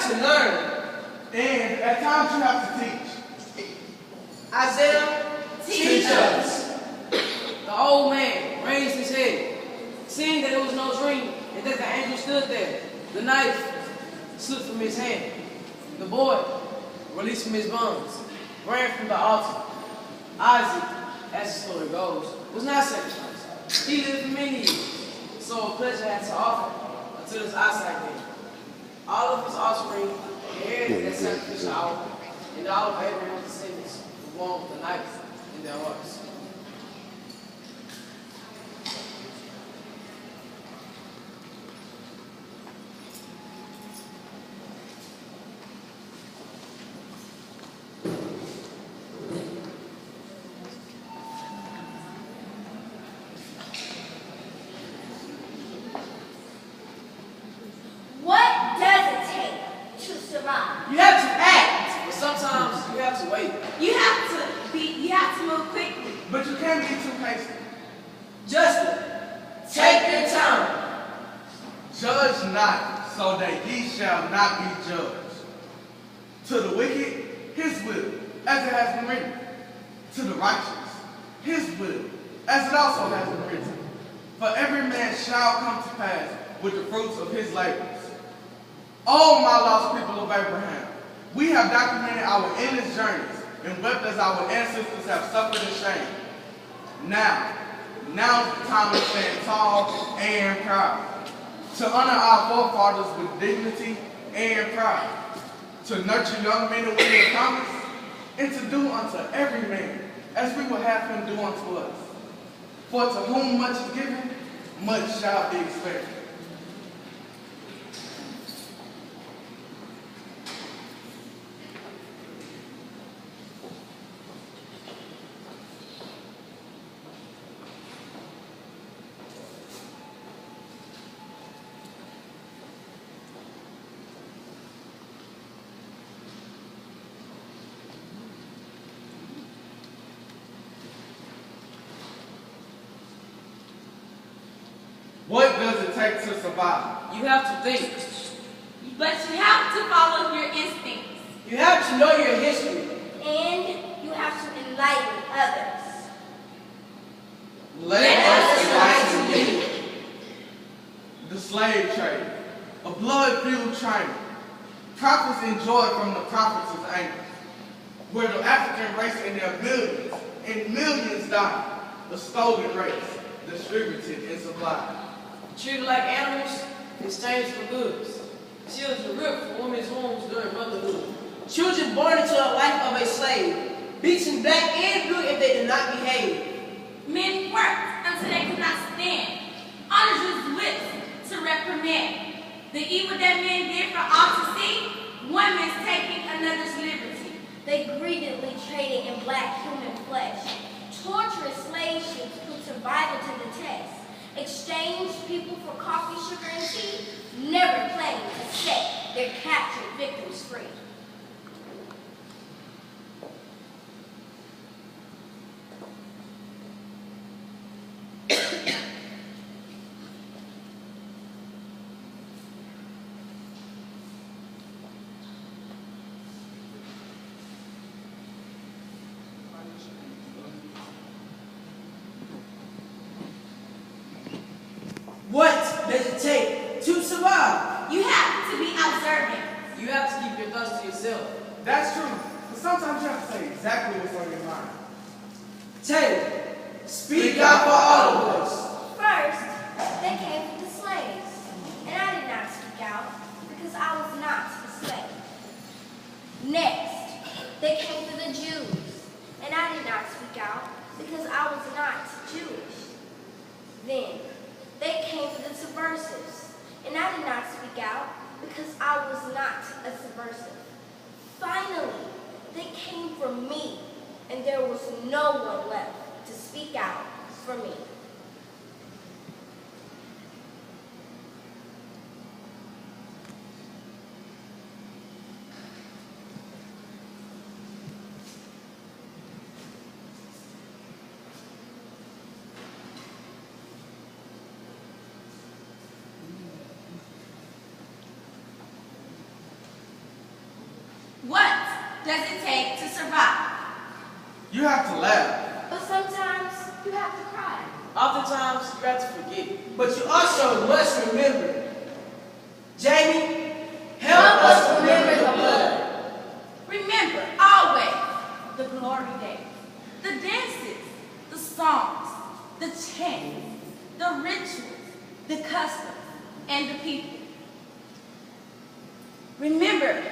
have to learn. And at times you have to teach. Isaiah, teach us. The old man raised his head, seeing that it was no dream, and that the angel stood there. The knife slipped from his hand. The boy, released from his bonds, ran from the altar. Isaac, as the story goes, was not sacrificed. He lived for many years, so a pleasure had to offer until his eyesight gave. All of his offspring inherited that sacrificial hour, and all of Abraham's descendants were born with a knife in their hearts. You have to act, but sometimes you have to wait. You have to move quickly. But you can't be too hasty. Justin, take your time. Judge not, so that ye shall not be judged. To the wicked, his will, as it has been written. To the righteous, his will, as it also has been written. For every man shall come to pass with the fruits of his labors. Oh, my lost people of Abraham, we have documented our endless journeys and wept as our ancestors have suffered in shame. Now's the time to stand tall and proud, to honor our forefathers with dignity and pride, to nurture young men and women of promise, and to do unto every man as we will have him do unto us. For to whom much is given, much shall be expected. What does it take to survive? You have to think. But you have to follow your instincts. You have to know your history. And you have to enlighten others. Let us enlighten you. The slave trade, a blood-fueled training. Prophets enjoy from the prophets' anger, where the African race and their millions and millions died, the stolen race, distributed and supplied. Treated like animals, exchanged for goods. Children ripped from women's wombs during motherhood. Children born into a life of a slave, beaten black and blue if they did not behave. Men worked until they could not stand. Others used whips to reprimand. The evil that men did for all to see, one man's taking another's liberty. They greedily traded in black human flesh. Torturous slave ships put survival to the test. Exchanged people for coffee, sugar, and tea, never claimed to set their captured victims free. What does it take to survive? You have to be observant. You have to keep your thoughts to yourself. That's true, but sometimes you have to say exactly what's on your mind. Taylor, speak out for all of us. First, they came for the slaves, and I did not speak out because I was not a slave. Next, they came for the Jews, and I did not speak out because I was not Jewish. Then, they came for the subversives, and I did not speak out because I was not a subversive. Finally, they came for me, and there was no one left to speak out for me. does it take to survive? You have to laugh. But sometimes you have to cry. Oftentimes, you have to forget. But you also must remember. Jamie, Help us remember the blood. Remember always the glory days, the dances, the songs, the chants, the rituals, the customs, and the people. Remember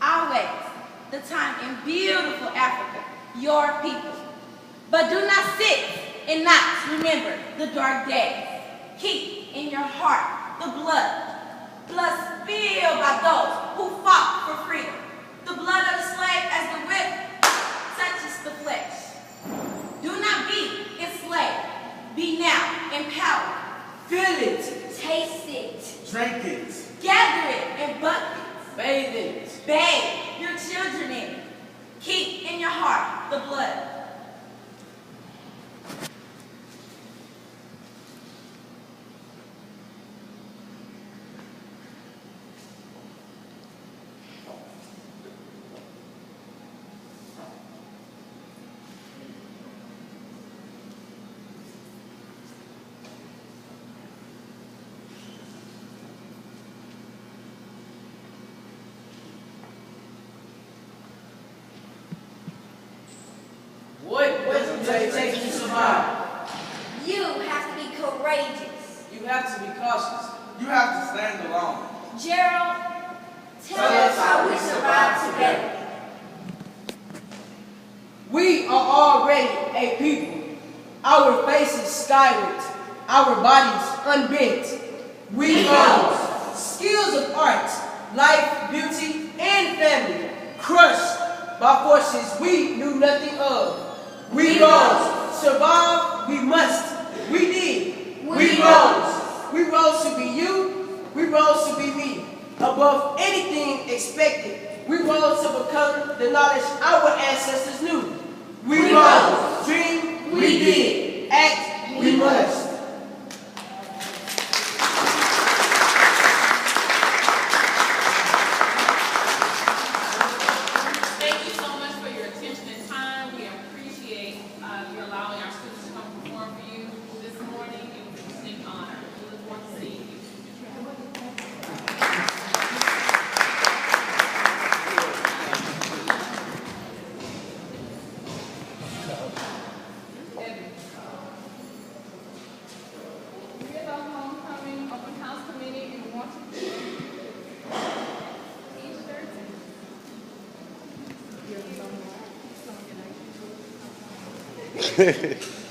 always the time in beautiful Africa, your people. But do not sit and not remember the dark days. Keep in your heart the blood spilled by those who fought for freedom. The blood of the slave as the whip touches the flesh. Do not be enslaved. Be now empowered. feel it. Taste it. Drink it. Gather it in buckets. Bathe in it. Bathe your children in it. Keep in your heart the blood. What does it take to survive? You have to be courageous. You have to be cautious. You have to stand alone. Gerald, tell us how we survive together. We are already a people. Our faces skyward, our bodies unbent. We know skills of art, life, beauty, and family, crushed by forces we knew nothing of. We rose, survive, we must, we did. We rose. We rose to be you, we rose to be me. Above anything expected, we rose to become the knowledge our ancestors knew. We rose, dream, we did, act, we must. Thank you so much for your attention and time. We appreciate you allowing our students to come perform for you this morning. It was a distinct honor. We look forward to seeing you. We are the homecoming open house committee and want to t-shirts.